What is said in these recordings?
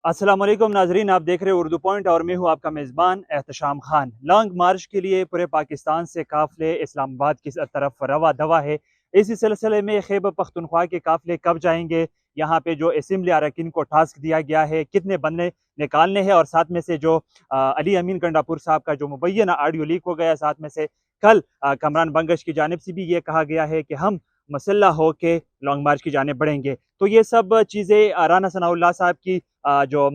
अस्सलाम वालेकुम नाजरीन, आप देख रहे हो उर्दू पॉइंट और मैं हूं आपका मेज़बान एहतशाम खान। लॉन्ग मार्च के लिए पूरे पाकिस्तान से काफ़िले इस्लामाबाद की तरफ रवा दवा है। इसी सिलसिले में खैबर पख्तूनख्वा के काफ़िले कब जाएंगे, यहाँ पे जो असम्बली अरकान को टास्क दिया गया है कितने बंदे निकालने हैं, और साथ में से जो अली अमीन गंडापुर साहब का जो मुबैना ऑडियो लीक हो गया, साथ में से कल कमरान बंगश की जानिब से भी ये कहा गया है कि हम मसल्ला हो के लॉन्ग मार्च की जानिब बढ़ेंगे। तो ये सब चीज़ें राना सनाउल्लाह साहब की जो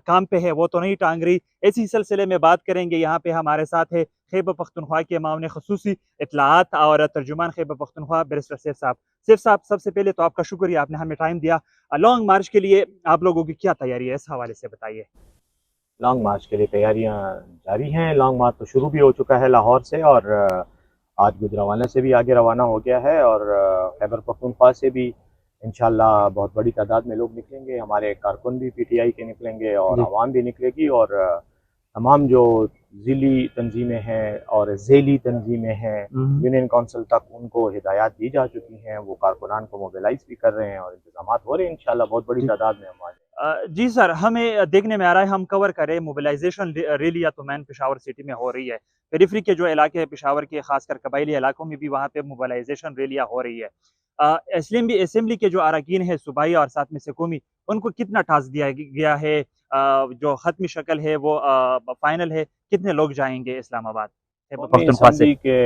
काम पे है वो तो नहीं टांग रही। इसी सिलसिले में बात करेंगे। यहाँ पे हमारे साथ है खैबर पख्तूनख्वा के मामले खसूसी इत्तलाआत और तर्जुमान खैबर पख्तूनख्वा बैरिस्टर सैफ साहब। सैफ साहब, सबसे पहले तो आपका शुक्रिया, आपने हमें टाइम दिया। लॉन्ग मार्च के लिए आप लोगों की क्या तैयारी है, इस हवाले से बताइए। लॉन्ग मार्च के लिए तैयारियां जारी हैं। लॉन्ग मार्च तो शुरू भी हो चुका है लाहौर से, और आज गुजरांवाला से भी आगे रवाना हो गया है, और खैबर पख्तूनख्वा से भी इंशाल्लाह बहुत बड़ी तादाद में लोग निकलेंगे। हमारे कारकुन भी पीटीआई के निकलेंगे और जी। आवाम भी निकलेगी, और तमाम जो ज़िली तंजीमें हैं और झेली तंजीमें हैं यूनियन कौंसिल तक, उनको हिदायत दी जा चुकी हैं। वो कारकुनान को मोबिलाइज भी कर रहे हैं और इंतजाम हो रहे हैं। इंशाल्लाह बहुत बड़ी जी। तादाद में हम आ जाएंगे। जी सर, हमें देखने में आ रहा है, हम कवर करें मोबिलाइजेशन रैली या तो मैन पेशावर सिटी में हो रही है। पेरिफेरी के जो इलाके हैं पेशावर के, खासकर कबायली इलाकों में भी वहाँ पे मोबिलाइजेशन रैलियाँ हो रही है। असेंबली के जो अरकान है सूबाई और साथ में हुकूमी, उनको कितना टास्क दिया गया है? जो खत्मी शक्ल है वो फाइनल है, कितने लोग जाएंगे इस्लामाबाद खैबर कौमी पख्तूनख्वा से? असम्बली के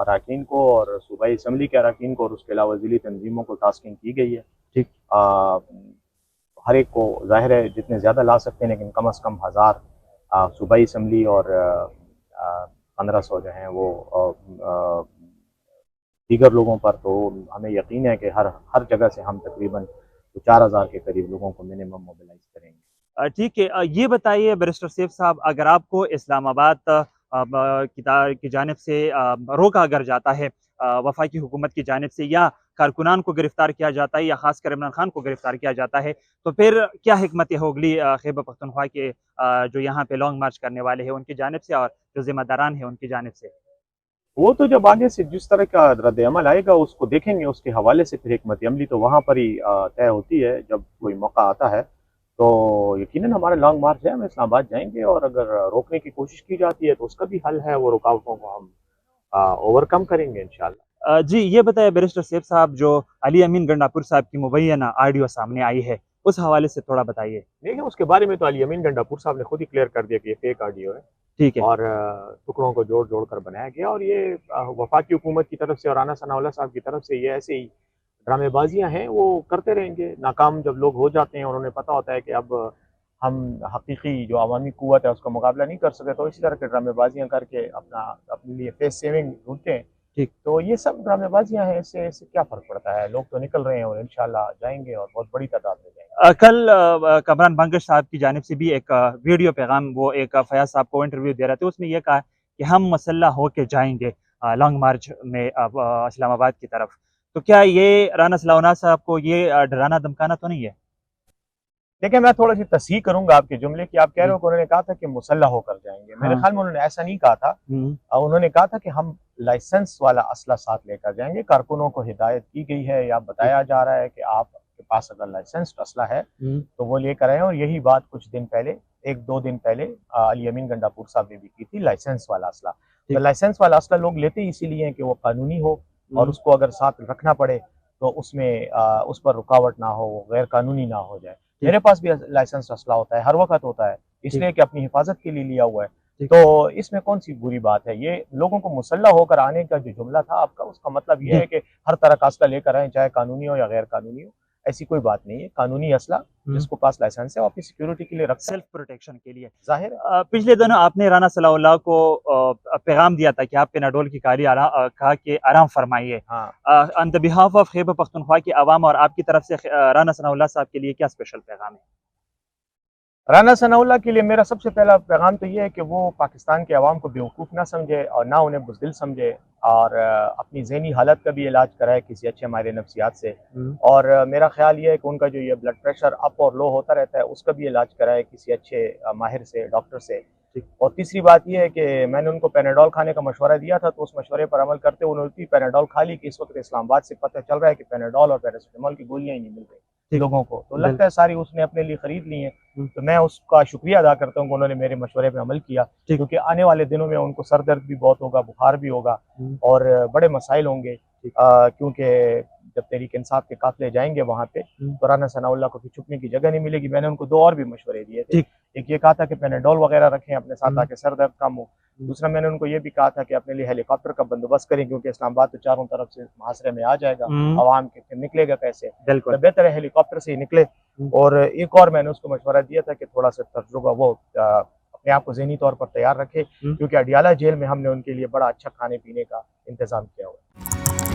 अरकान को और सूबाई असम्बली के अरकान को और उसके अलावा ज़िली तंजीमों को टास्किंग की गई है। ठीक। आ, हर एक को ज़ाहिर है जितने ज़्यादा ला सकते हैं, लेकिन कम अज़ कम 1000 सूबाई असम्बली और 1500 जो हैं वो दीगर लोगों पर। तो हमें यकीन है कि हर हर जगह से हम तकरीबन 4000 के करीब लोगों को मिनिमम मोबिलाइज करेंगे। ठीक है। ये बताइए बैरिस्टर सैफ साहब, अगर आपको इस्लामाबाद की जानिब से रोका अगर जाता है, वफाकी हुकूमत की जानिब से, या कारकुनान को गिरफ्तार किया जाता है, या खासकर इमरान खान को गिरफ्तार किया जाता है, तो फिर क्या हिकमत होगी खैबर पख्तूनख्वा के जो यहाँ पे लॉन्ग मार्च करने वाले हैं उनकी जानिब से, और जो जिम्मेदारान हैं उनकी जानिब से? वो तो जब आगे से जिस तरह का रद्द अमल आएगा उसको देखेंगे, उसके हवाले से फिर हिकमत अमली तो वहाँ पर ही तय होती है जब कोई मौका आता है। तो यकीनन हमारा लॉन्ग मार्च है, हम इस्लामाबाद जाएंगे, और अगर रोकने की कोशिश की जाती है तो उसका भी हल है। वो रुकावटों को हम ओवरकम करेंगे इंशाल्लाह। जी, ये बताइए बैरिस्टर सैफ साहब, जो अली अमीन गंडापुर साहब की मुबैना ऑडियो सामने आई है, उस हवाले से थोड़ा बताइए। देखिए, उसके बारे में तो अली अमीन गंडापुर साहब ने खुद ही क्लियर कर दिया कि ये फेक ऑडियो है, ठीक है। और टुकड़ों को जोड़ जोड़ कर बनाया गया। और ये वफाकी हुकूमत की तरफ से और राना सनाउल्लाह साहब की तरफ से ये ऐसे ही ड्रामेबाजियां हैं, वो करते रहेंगे। नाकाम जब लोग हो जाते हैं और उन्हें पता होता है कि अब हम हकीकी जो अवामी कुव्वत है उसका मुकाबला नहीं कर सकते, तो इसी तरह के ड्रामेबाजियां करके अपना अपने लिए फेस सेविंग ढूंढते हैं। ठीक। तो ये सब ड्रामेबाजियां हैं, इससे क्या फ़र्क पड़ता है। लोग तो निकल रहे हैं और इंशाल्लाह जाएंगे, और बहुत बड़ी तादाद में जाएंगे। कल कमरान बंगश साहब की जानिब से भी एक वीडियो पैगाम, वो एक फयाज साहब को इंटरव्यू दे रहे थे, उसमें यह कहा कि हम मसल्ला होके जाएंगे लॉन्ग मार्च में इस्लामाबाद की तरफ। तो क्या ये राना सलाउल्लाह साहब को ये डराना धमकाना तो नहीं है? देखिए, मैं थोड़ा सी तस्हीह करूंगा आपके जुमले की। आप कह रहे जी। हो कि उन्होंने कहा था कि मुसल्लह होकर जाएंगे। मेरे हाँ। ख्याल में उन्होंने ऐसा नहीं कहा था। हम्म। उन्होंने कहा था कि हम लाइसेंस वाला असला साथ लेकर जाएंगे। कारकुनों को हिदायत की गई है या ठीक। बताया जा रहा है कि आपके पास अगर लाइसेंस्ड असला है हम्म। तो वो लेकर आए। और यही बात कुछ दिन पहले, एक दो दिन पहले, अली अमीन गंडापुर साहब ने भी की थी, लाइसेंस वाला असला। तो ठीक। लाइसेंस वाला असला लोग लेते ही इसीलिए हैं कि वो कानूनी हो, और हम्म। उसको अगर साथ रखना पड़े तो उसमें उस पर रुकावट ना हो, वो गैर कानूनी ना हो जाए। ठीक। मेरे पास भी लाइसेंस असला होता है, हर वक्त होता है, ठीक। इसलिए कि अपनी हिफाजत के लिए लिया हुआ है। ठीक। तो इसमें कौन सी बुरी बात है। ये लोगों को मुसल्ला होकर आने का जो जुमला था आपका, उसका मतलब ये जी। है कि हर तरह का असला लेकर आए, चाहे कानूनी हो या गैर कानूनी हो। ऐसी कोई बात नहीं है। कानूनी असला जिसको पास लाइसेंस है वो अपनी सिक्योरिटी के लिए रखता है, सेल्फ प्रोटेक्शन के लिए। जाहिर है। पिछले दिनों आपने राना सलाउल्लाह को पैगाम दिया था कि आप पेनाडोल की खा के आराम फरमाइए। हाँ, on the behalf of Khyber Pakhtunkhwa की आवाम और आपकी तरफ से राना सनाउल्लाह साहब के लिए क्या स्पेशल पैगाम है? राना सनाउल्लाह के लिए मेरा सबसे पहला पैगाम तो ये है कि वो पाकिस्तान के अवाम को बेवकूफ़ ना समझे और ना उन्हें बुज़दिल समझे, और अपनी ज़हनी हालत का भी इलाज कराए किसी अच्छे माहिर नफ्सियात से। और मेरा ख़्याल ये है कि उनका जो ये ब्लड प्रेशर अप और लो होता रहता है उसका भी इलाज कराए किसी अच्छे माहिर से, डॉक्टर से। और तीसरी बात ये है कि मैंने उनको पैनाडोल खाने का मशवरा दिया था, तो उस मशवरे पर अमल करते हुए उन्होंने पैनाडोल खा ली कि इस वक्त इस्लामाबाद से पता चल रहा है कि पैनाडोल और पैरासिटामोल की गोलियाँ ही नहीं मिल रही। लोगों को, तो लगता है सारी उसने अपने लिए खरीद ली हैं। तो मैं उसका शुक्रिया अदा करता हूँ कि उन्होंने मेरे मशवरे पे अमल किया, क्योंकि आने वाले दिनों में उनको सर दर्द भी बहुत होगा, बुखार भी होगा और बड़े मसाइल होंगे, क्योंकि जब तहरीक इंसाफ के काफिले जाएंगे वहाँ पे तो राना सनाउल्लाह को फिर छुपने की जगह नहीं मिलेगी। मैंने उनको 2 और भी मशवरे दिए थे। एक ये कहा था कि पेनाडोल वगैरह रखें अपने साथ ताकि सर दर्द कम हो। दूसरा मैंने उनको ये भी कहा था कि अपने लिए हेलीकॉप्टर का बंदोबस्त करें, क्योंकि इस्लामाबाद तो चारों तरफ से मुहासरे में आ जाएगा, आवाम के फिर निकलेगा कैसे, तो बेहतर है हेलीकॉप्टर से ही निकले। और एक और मैंने उसको मशवरा दिया था कि थोड़ा सा तजुर्बा वो अपने आप को ज़हनी तौर पर तैयार रखे, क्योंकि अडियाला जेल में हमने उनके लिए बड़ा अच्छा खाने पीने का इंतज़ाम किया हुआ है।